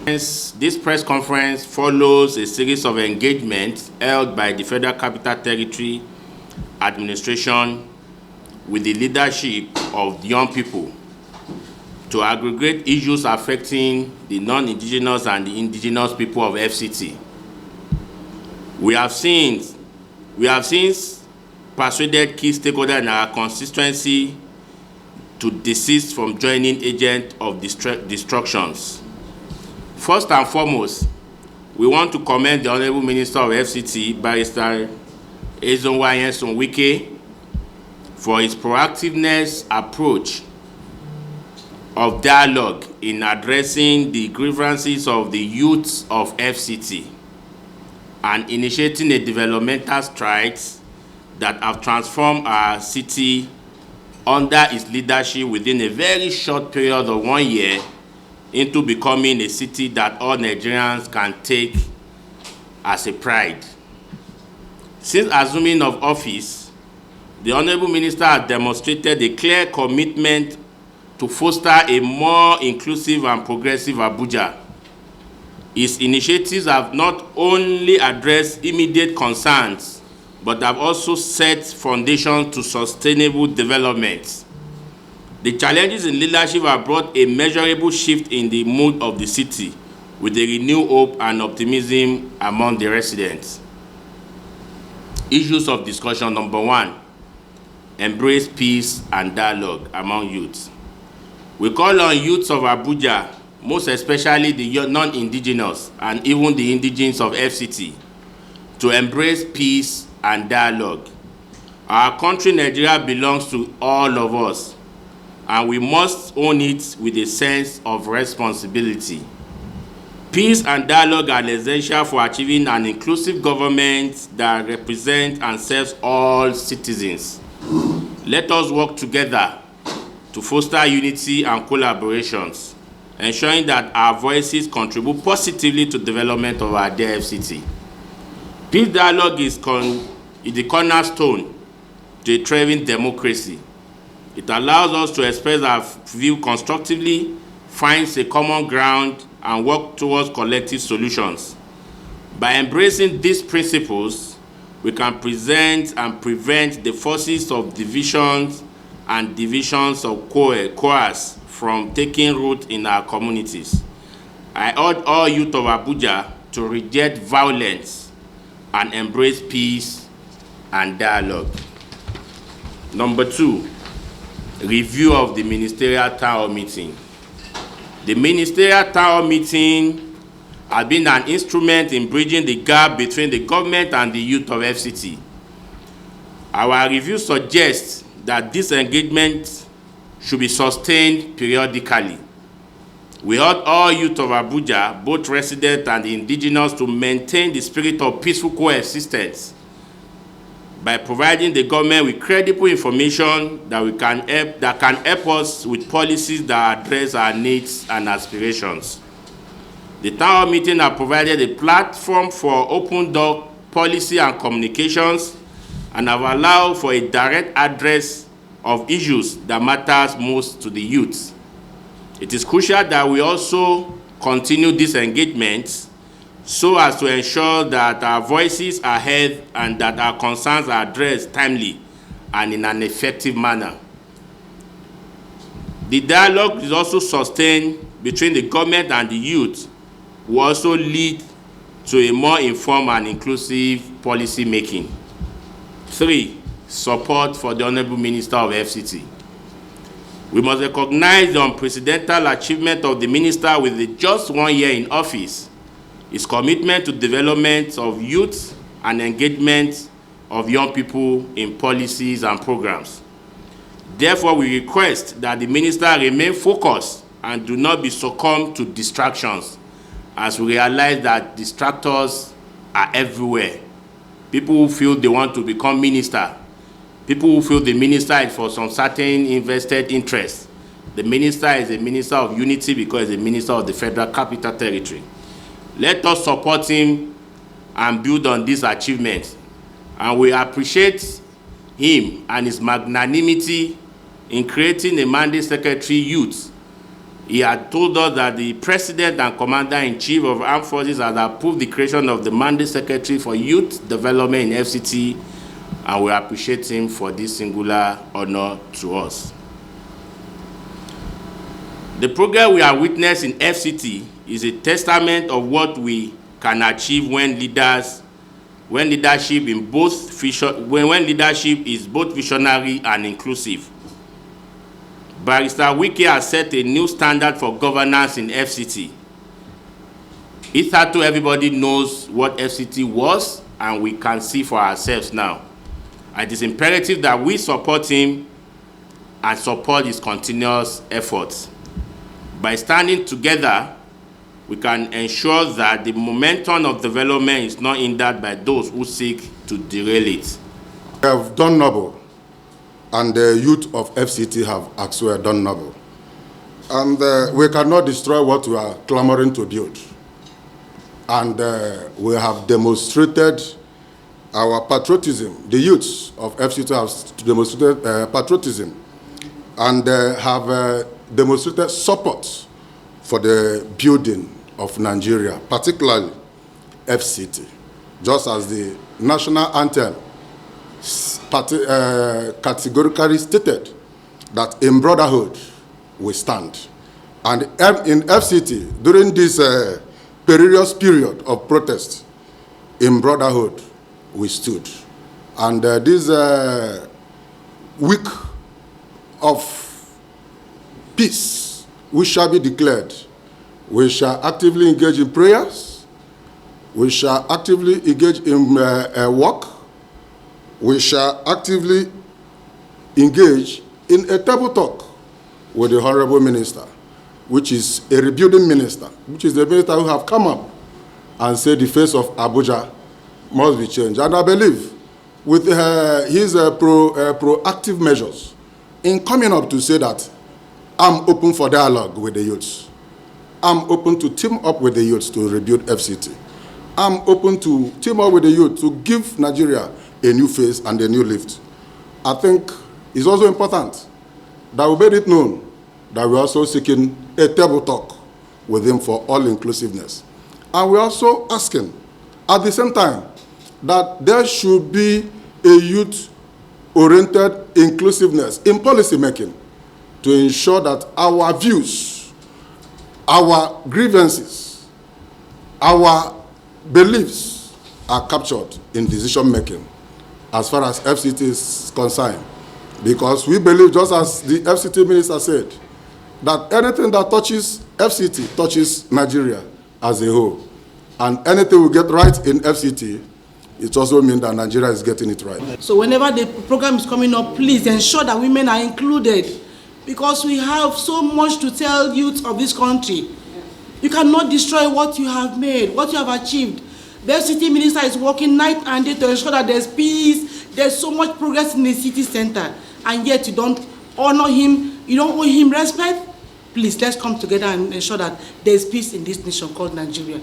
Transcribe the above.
This press conference follows a series of engagements held by the Federal Capital Territory Administration with the leadership of young people to aggregate issues affecting the non-indigenous and the indigenous people of FCT. We have since persuaded key stakeholders in our constituency to desist from joining agents of destructions. First and foremost, we want to commend the Honorable Minister of FCT, Barrister Nyesom Wike, for his proactiveness approach of dialogue in addressing the grievances of the youths of FCT and initiating a developmental strides that have transformed our city under his leadership within a very short period of 1 year into becoming a city that all Nigerians can take as a pride. Since assuming of office, the Honorable Minister has demonstrated a clear commitment to foster a more inclusive and progressive Abuja. His initiatives have not only addressed immediate concerns, but have also set foundations to sustainable development. The challenges in leadership have brought a measurable shift in the mood of the city, with a renewed hope and optimism among the residents. Issues of discussion: number 1, embrace peace and dialogue among youths. We call on youths of Abuja, most especially the non-indigenous and even the indigenes of FCT, to embrace peace and dialogue. Our country, Nigeria, belongs to all of us, and we must own it with a sense of responsibility. Peace and dialogue are essential for achieving an inclusive government that represents and serves all citizens. Let us work together to foster unity and collaborations, ensuring that our voices contribute positively to the development of our dear FCT. Peace dialogue is the cornerstone to a thriving democracy. It allows us to express our view constructively, find a common ground, and work towards collective solutions. By embracing these principles, we can present and prevent the forces of divisions and divisions of coerce from taking root in our communities. I urge all youth of Abuja to reject violence and embrace peace and dialogue. Number 2, review of the ministerial town hall meeting. The ministerial town hall meeting has been an instrument in bridging the gap between the government and the youth of FCT. Our review suggests that this engagement should be sustained periodically. We urge all youth of Abuja, both resident and indigenous, to maintain the spirit of peaceful coexistence by providing the government with credible information that can help us with policies that address our needs and aspirations. The town hall meeting has provided a platform for open-door policy and communications, and have allowed for a direct address of issues that matters most to the youth. It is crucial that we also continue this engagement so as to ensure that our voices are heard and that our concerns are addressed timely and in an effective manner. The dialogue is also sustained between the government and the youth, will also lead to a more informed and inclusive policy making. 3, support for the Honorable Minister of FCT. We must recognize the unprecedented achievement of the minister with just 1 year in office, his commitment to development of youth and engagement of young people in policies and programs. Therefore, we request that the minister remain focused and do not be succumbed to distractions, as we realize that distractors are everywhere. People who feel they want to become minister, people who feel the minister is for some certain invested interest. The minister is a minister of unity because he's a minister of the Federal Capital Territory. Let us support him and build on these achievements. And we appreciate him and his magnanimity in creating a mandate secretary youth He had told us that the President and Commander-in-Chief of Armed Forces had approved the creation of the Mandate Secretary for Youth Development in FCT, and we appreciate him for this singular honor to us. The progress we have witnessed in FCT is a testament of what we can achieve when leadership is both visionary and inclusive. Barrister Wike has set a new standard for governance in FCT. Hitherto, everybody knows what FCT was, and we can see for ourselves now. It is imperative that we support him and support his continuous efforts. By standing together, we can ensure that the momentum of development is not hindered by those who seek to derail it. We have done noble, and the youth of FCT have as well done noble. And we cannot destroy what we are clamoring to build. And we have demonstrated our patriotism. The youths of FCT have demonstrated patriotism and have demonstrated support for the building of Nigeria, particularly FCT, just as the national anthem categorically stated that in brotherhood we stand. And in FCT, during this perilous period of protest, in brotherhood we stood. And this week of peace, we shall be declared. We shall actively engage in prayers. We shall actively engage in work. We shall actively engage in a table talk with the Honorable Minister, which is a rebuilding minister, which is the minister who have come up and said the face of Abuja must be changed. And I believe with his proactive measures in coming up to say that I'm open for dialogue with the youths. I'm open to team up with the youths to rebuild FCT. I'm open to team up with the youth to give Nigeria a new face and a new lift. I think it's also important that we made it known that we're also seeking a table talk with him for all inclusiveness. And we're also asking, at the same time, that there should be a youth-oriented inclusiveness in policy making to ensure that our views, our grievances, our beliefs are captured in decision making as far as FCT is concerned. Because we believe, just as the FCT minister said, that anything that touches FCT touches Nigeria as a whole. And anything we get right in FCT, it also means that Nigeria is getting it right. So whenever the program is coming up, please ensure that women are included, because we have so much to tell youth of this country. You cannot destroy what you have made, what you have achieved. The FCT minister is working night and day to ensure that there's peace, there's so much progress in the city center, and yet you don't honor him, you don't owe him respect. Please, let's come together and ensure that there's peace in this nation called Nigeria.